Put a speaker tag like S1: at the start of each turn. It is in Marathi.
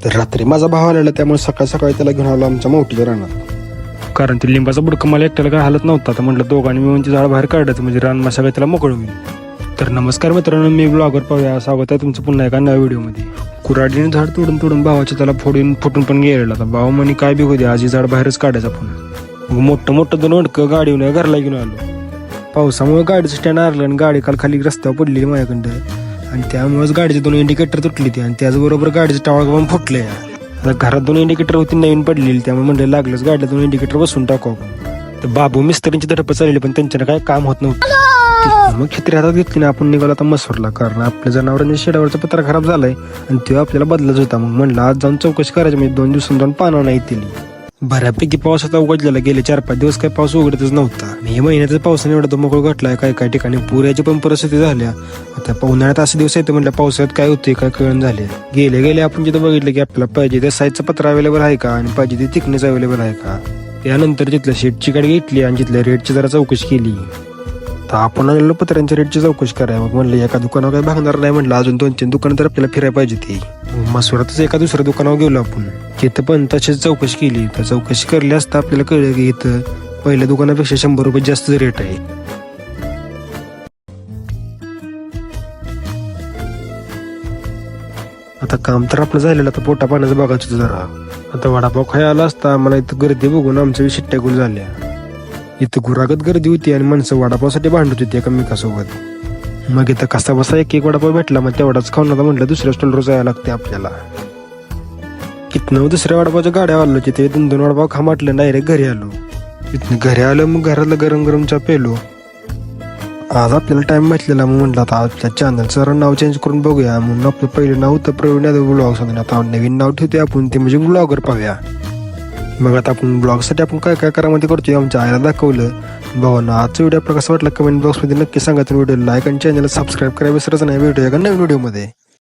S1: तर रात्री माझा भाव आलेला, त्यामुळे सकाळ सकाळी त्याला घेऊन आलो आमच्या मोठीच्या रानात. कारण ते लिंबाचा बुडकं मला एकट्याला काय हालत नव्हता, तर म्हटलं दोघांनी मिळून ते झाड बाहेर काढायचं, म्हणजे रान सगळं त्याला मोकळं होईल. तर नमस्कार मित्रांनो, मी ब्लॉगर पाहूया, स्वागत आहे तुमचं पुन्हा एका नव्या व्हिडिओमध्ये. कुऱ्हाडीने झाड तोडून भावाच्या त्याला फुटून पण गेलेला. तर भाऊ म्हणे काय बी दे, आज हे झाड बाहेरच काढायचं आपण. मग मोठं 2 ओढकं गाडीवर घरला घेऊन आलो. पावसामुळे गाडीचं स्टँड आरलं आणि गाडी काल खाली रस्त्यावर पडलेली माझ्याकडं, आणि त्यामुळेच गाडीचे 2 इंडिकेटर तुटली ती, आणि त्याचबरोबर गाडीचं टावळ पण फुटले. आता घरात 2 इंडिकेटर होती नवीन पडलेली, त्यामुळे म्हणलं लागलंच गाडीला 2 इंडिकेटर बसून टाकू आपण. तर बाबू मिस्त्रींची धडपड चालली, पण त्यांच्यानं काय काम होत नव्हतं. मग छत्री हातात घेतली ना आपण निघालो आता मसूरला, कारण आपल्या जनावरांच्या शेडावरचा पत्रा खराब झालाय आणि तो आपल्याला बदलच होता. मग म्हणलं आज जाऊन चौकशी करायची, म्हणजे 2 दिवसांनी जाऊन पानं नाही दिली. बऱ्यापैकी पाऊस आता उघडलेला, गेले 4-5 दिवस काही पाऊस उघडतच नव्हता. मे महिन्याचा पावसाने एवढा मोकळ घटलाय, काही ठिकाणी पुराची पण परिस्थिती झाल्या. आता उन्हाळ्यात असे दिवस येते म्हटलं, पावसाळ्यात काय होते काय कळण झाले. गेले आपण जिथं बघितलं की आपल्याला पाहिजे त्या साईजचा पत्रा अवेलेबल आहे का, आणि पाहिजे ती थिकनेस अवेलेबल आहे का. त्यानंतर तिथल्या शेटची गाडी घेतली आणि तिथल्या रेटची जरा चौकशी केली. तर आपण आलेलो पत्र्यांच्या रेटची चौकशी करायला. मग म्हणलं एका दुकानावर काही भागणार नाही, म्हटलं अजून 2-3 दुकानं तर आपल्याला फिरायला पाहिजे. ती मसुरातच एका दुसऱ्या दुकानावर गेलो आपण, तिथं पण तशीच चौकशी केली. तर चौकशी करली असता आपल्याला कळलं की इथं पहिल्या दुकानापेक्षा 100 रुपये जास्त रेट आहे. आता काम तर आपलं झालेलं, आता पोटा पाण्याचं बघायचं होतं जरा. आता वडापाव खायला आला असता, मला इथं गर्दी बघून आमच्या शिट्ट्या गुल झाल्या. इथं गुरागत गर्दी होती आणि माणसं वडापावसाठी भांडत होती एकमेकासोबत. मग इथं कसा बसा एक वडापाव भेटला, मग तेवढाच खाऊन आता म्हटलं दुसऱ्या स्टॉलवर जायला लागते आपल्याला. इथनं दुसऱ्या वडापावच्या गाड्या आलो, तिथे 2 वडापाव खा म्हटलं, डायरेक्ट घरी आलो. इथनं घरी आलो, मग घरातलं गरम चहा पेलो. आज आपल्याला टाइम भेटलेला, मग म्हटलं आता आपल्या चॅनलचं नाव चेंज करून बघूया. म्हणून आपलं पहिलं नाव होतं प्रवीण यादव ब्लॉग, सांगून आता नवीन नाव ठेवते आपण, ते म्हणजे ब्लॉगर पाहूया. मग आता आपण ब्लॉगसाठी आपण काय काय करामध्ये करतोय आमच्या आईला दाखवलं. भावांना आजचा व्हिडिओ आपल्याला कसं वाटलं कमेंट बॉक्समध्ये नक्की सांगा. व्हिडिओ लाईक आणि चॅनलला सबस्क्राईब करायला विसरायचं नाही. भेटूया का नवीन व्हिडिओमध्ये.